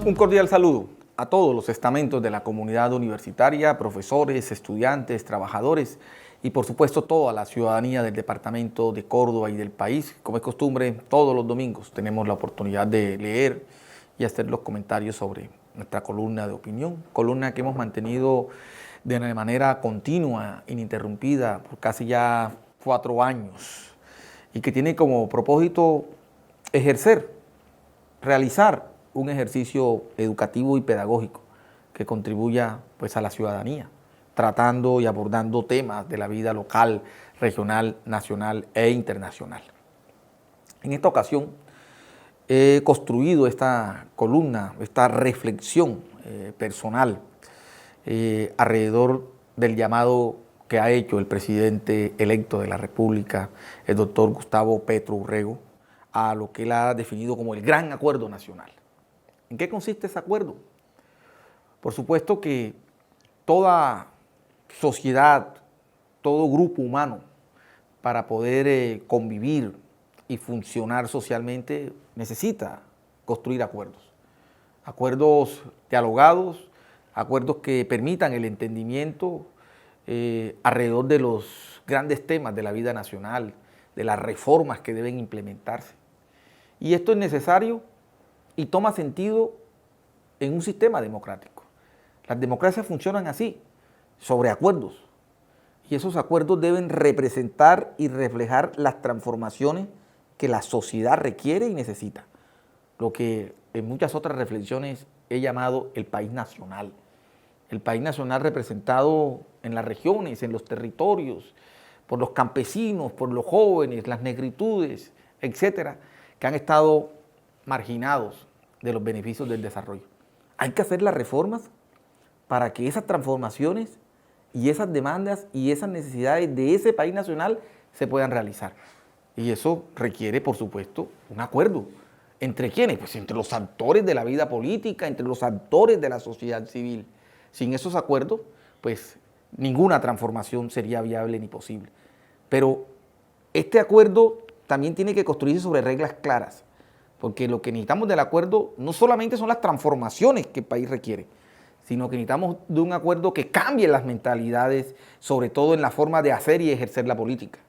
Un cordial saludo a todos los estamentos de la comunidad universitaria, profesores, estudiantes, trabajadores y por supuesto toda la ciudadanía del departamento de Córdoba y del país. Como es costumbre, todos los domingos tenemos la oportunidad de leer y hacer los comentarios sobre nuestra columna de opinión, columna que hemos mantenido de manera continua, ininterrumpida, por casi ya 4 años y que tiene como propósito realizar un ejercicio educativo y pedagógico que contribuya pues, a la ciudadanía, tratando y abordando temas de la vida local, regional, nacional e internacional. En esta ocasión he construido esta columna, esta reflexión personal alrededor del llamado que ha hecho el presidente electo de la República, el doctor Gustavo Petro Urrego, a lo que él ha definido como el Gran Acuerdo Nacional. ¿En qué consiste ese acuerdo? Por supuesto que toda sociedad, todo grupo humano, para poder convivir y funcionar socialmente, necesita construir acuerdos. Acuerdos dialogados, acuerdos que permitan el entendimiento alrededor de los grandes temas de la vida nacional, de las reformas que deben implementarse. Y esto es necesario y toma sentido en un sistema democrático. Las democracias funcionan así, sobre acuerdos. Y esos acuerdos deben representar y reflejar las transformaciones que la sociedad requiere y necesita. Lo que en muchas otras reflexiones he llamado el país nacional. El país nacional representado en las regiones, en los territorios, por los campesinos, por los jóvenes, las negritudes, etcétera, que han estado marginados de los beneficios del desarrollo. Hay que hacer las reformas para que esas transformaciones y esas demandas y esas necesidades de ese país nacional se puedan realizar. Y eso requiere, por supuesto, un acuerdo. ¿Entre quiénes? Pues entre los actores de la vida política, entre los actores de la sociedad civil. Sin esos acuerdos, pues ninguna transformación sería viable ni posible. Pero este acuerdo también tiene que construirse sobre reglas claras, porque lo que necesitamos del acuerdo no solamente son las transformaciones que el país requiere, sino que necesitamos de un acuerdo que cambie las mentalidades, sobre todo en la forma de hacer y ejercer la política,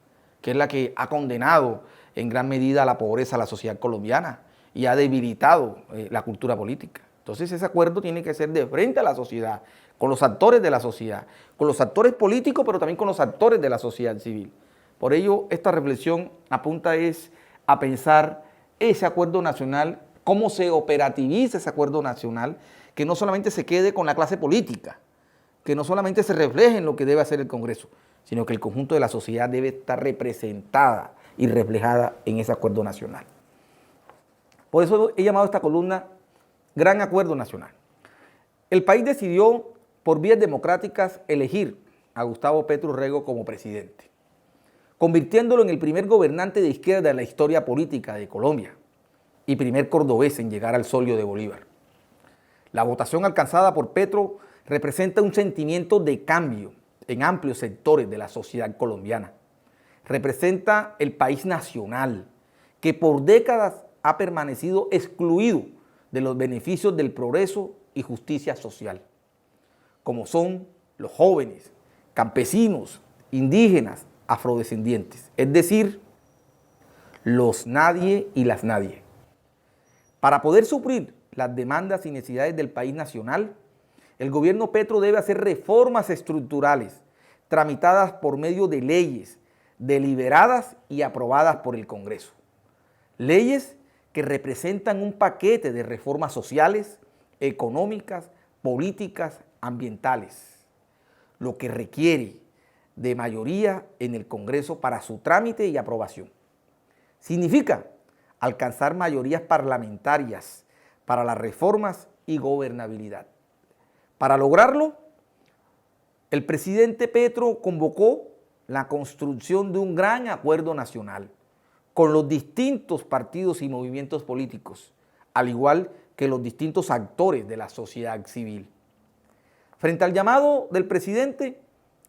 que es la que ha condenado en gran medida a la pobreza a la sociedad colombiana y ha debilitado la cultura política. Entonces ese acuerdo tiene que ser de frente a la sociedad, con los actores de la sociedad, con los actores políticos, pero también con los actores de la sociedad civil. Por ello, esta reflexión apunta a pensar ese acuerdo nacional, cómo se operativiza ese acuerdo nacional, que no solamente se quede con la clase política, que no solamente se refleje en lo que debe hacer el Congreso, sino que el conjunto de la sociedad debe estar representada y reflejada en ese acuerdo nacional. Por eso he llamado a esta columna Gran Acuerdo Nacional. El país decidió, por vías democráticas, elegir a Gustavo Petro Urrego como presidente, convirtiéndolo en el primer gobernante de izquierda en la historia política de Colombia y primer cordobés en llegar al solio de Bolívar. La votación alcanzada por Petro representa un sentimiento de cambio en amplios sectores de la sociedad colombiana. Representa el país nacional que por décadas ha permanecido excluido de los beneficios del progreso y justicia social, como son los jóvenes, campesinos, indígenas, afrodescendientes, es decir, los nadie y las nadie. Para poder suplir las demandas y necesidades del país nacional, el gobierno Petro debe hacer reformas estructurales tramitadas por medio de leyes deliberadas y aprobadas por el Congreso. Leyes que representan un paquete de reformas sociales, económicas, políticas, ambientales, lo que requiere de mayoría en el Congreso para su trámite y aprobación. Significa alcanzar mayorías parlamentarias para las reformas y gobernabilidad. Para lograrlo, el presidente Petro convocó la construcción de un gran acuerdo nacional con los distintos partidos y movimientos políticos, al igual que los distintos actores de la sociedad civil. Frente al llamado del presidente,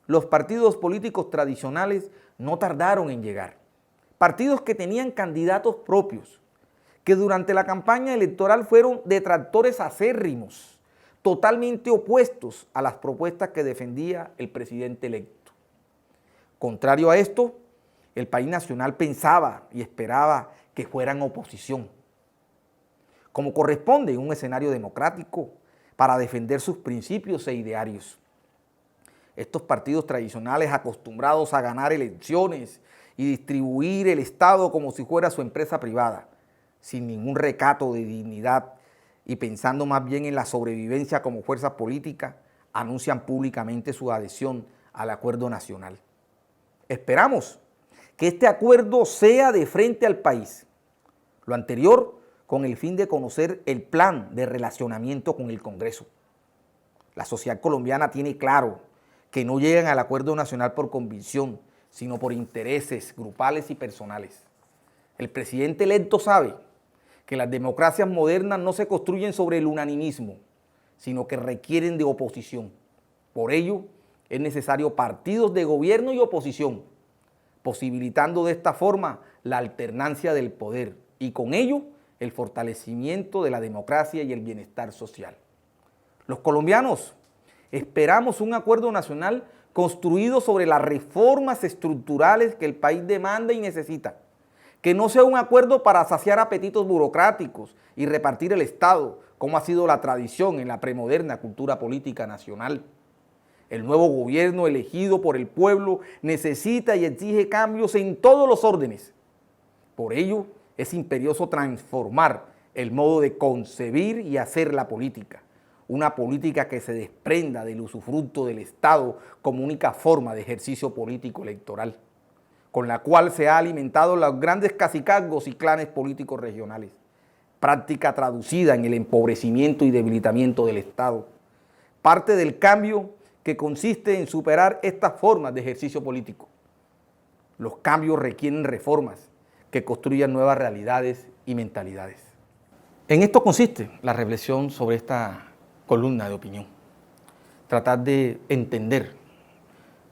los partidos políticos tradicionales no tardaron en llegar. Partidos que tenían candidatos propios, que durante la campaña electoral fueron detractores acérrimos, totalmente opuestos a las propuestas que defendía el presidente electo. Contrario a esto, el país nacional pensaba y esperaba que fueran oposición, como corresponde en un escenario democrático, para defender sus principios e idearios. Estos partidos tradicionales acostumbrados a ganar elecciones y distribuir el Estado como si fuera su empresa privada, sin ningún recato de dignidad y pensando más bien en la sobrevivencia como fuerza política, anuncian públicamente su adhesión al acuerdo nacional. Esperamos que este acuerdo sea de frente al país. Lo anterior con el fin de conocer el plan de relacionamiento con el Congreso. La sociedad colombiana tiene claro que no llegan al acuerdo nacional por convicción, sino por intereses grupales y personales. El presidente electo sabe que las democracias modernas no se construyen sobre el unanimismo, sino que requieren de oposición. Por ello, es necesario partidos de gobierno y oposición, posibilitando de esta forma la alternancia del poder y con ello el fortalecimiento de la democracia y el bienestar social. Los colombianos esperamos un acuerdo nacional construido sobre las reformas estructurales que el país demanda y necesita, que no sea un acuerdo para saciar apetitos burocráticos y repartir el Estado, como ha sido la tradición en la premoderna cultura política nacional. El nuevo gobierno elegido por el pueblo necesita y exige cambios en todos los órdenes. Por ello, es imperioso transformar el modo de concebir y hacer la política. Una política que se desprenda del usufructo del Estado como única forma de ejercicio político electoral, con la cual se ha alimentado los grandes cacicazgos y clanes políticos regionales, práctica traducida en el empobrecimiento y debilitamiento del Estado. Parte del cambio que consiste en superar estas formas de ejercicio político. Los cambios requieren reformas que construyan nuevas realidades y mentalidades. En esto consiste la reflexión sobre esta columna de opinión. Tratar de entender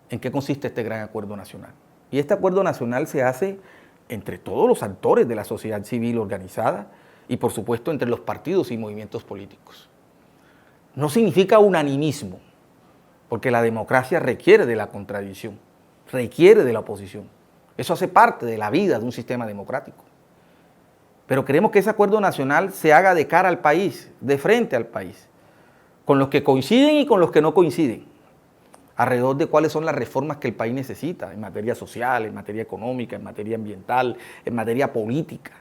en qué consiste este gran acuerdo nacional. Y este acuerdo nacional se hace entre todos los actores de la sociedad civil organizada y, por supuesto, entre los partidos y movimientos políticos. No significa unanimismo, porque la democracia requiere de la contradicción, requiere de la oposición. Eso hace parte de la vida de un sistema democrático. Pero queremos que ese acuerdo nacional se haga de cara al país, de frente al país, con los que coinciden y con los que no coinciden, alrededor de cuáles son las reformas que el país necesita en materia social, en materia económica, en materia ambiental, en materia política.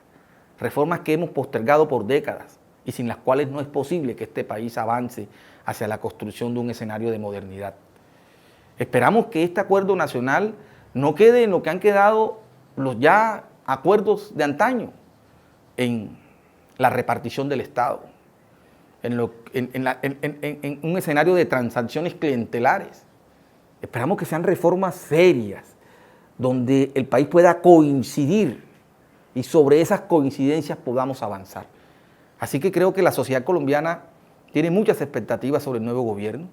Reformas que hemos postergado por décadas y sin las cuales no es posible que este país avance hacia la construcción de un escenario de modernidad. Esperamos que este acuerdo nacional no quede en lo que han quedado los ya acuerdos de antaño, en la repartición del Estado, en un escenario de transacciones clientelares. Esperamos que sean reformas serias, donde el país pueda coincidir y sobre esas coincidencias podamos avanzar. Así que creo que la sociedad colombiana tiene muchas expectativas sobre el nuevo gobierno,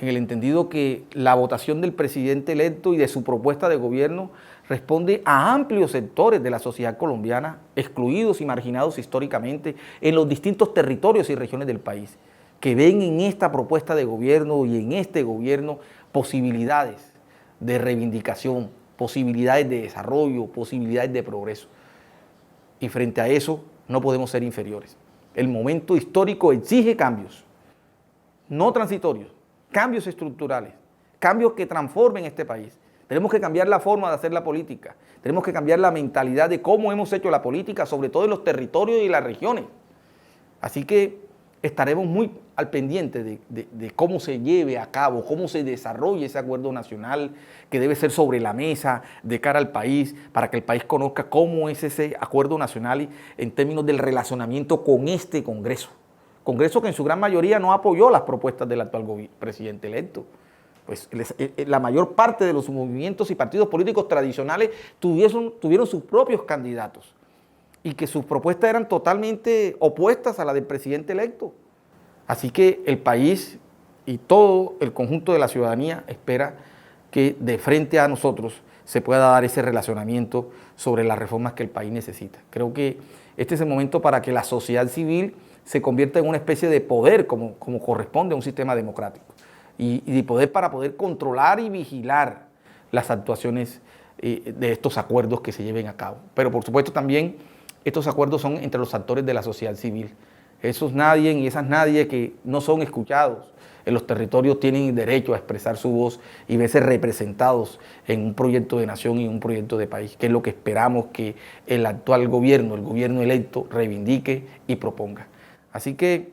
en el entendido que la votación del presidente electo y de su propuesta de gobierno responde a amplios sectores de la sociedad colombiana, excluidos y marginados históricamente en los distintos territorios y regiones del país, que ven en esta propuesta de gobierno y en este gobierno posibilidades de reivindicación, posibilidades de desarrollo, posibilidades de progreso. Y frente a eso no podemos ser inferiores. El momento histórico exige cambios, no transitorios, cambios estructurales, cambios que transformen este país. Tenemos que cambiar la forma de hacer la política, tenemos que cambiar la mentalidad de cómo hemos hecho la política, sobre todo en los territorios y las regiones. Así que estaremos muy al pendiente de cómo se lleve a cabo, cómo se desarrolle ese acuerdo nacional que debe ser sobre la mesa de cara al país, para que el país conozca cómo es ese acuerdo nacional en términos del relacionamiento con este Congreso. Congreso que en su gran mayoría no apoyó las propuestas del actual presidente electo. Pues la mayor parte de los movimientos y partidos políticos tradicionales tuvieron sus propios candidatos y que sus propuestas eran totalmente opuestas a la del presidente electo. Así que el país y todo el conjunto de la ciudadanía espera que de frente a nosotros se pueda dar ese relacionamiento sobre las reformas que el país necesita. Creo que este es el momento para que la sociedad civil se convierta en una especie de poder como corresponde a un sistema democrático y poder para poder controlar y vigilar las actuaciones de estos acuerdos que se lleven a cabo. Pero por supuesto también estos acuerdos son entre los actores de la sociedad civil. Esos nadie y esas nadie que no son escuchados en los territorios tienen derecho a expresar su voz y verse representados en un proyecto de nación y un proyecto de país, que es lo que esperamos que el actual gobierno, el gobierno electo, reivindique y proponga. Así que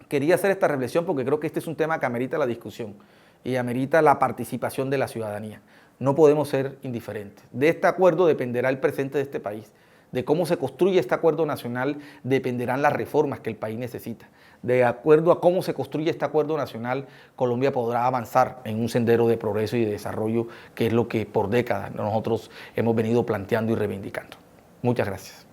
quería hacer esta reflexión porque creo que este es un tema que amerita la discusión y amerita la participación de la ciudadanía. No podemos ser indiferentes. De este acuerdo dependerá el presente de este país. De cómo se construye este acuerdo nacional dependerán las reformas que el país necesita. De acuerdo a cómo se construye este acuerdo nacional, Colombia podrá avanzar en un sendero de progreso y de desarrollo, que es lo que por décadas nosotros hemos venido planteando y reivindicando. Muchas gracias.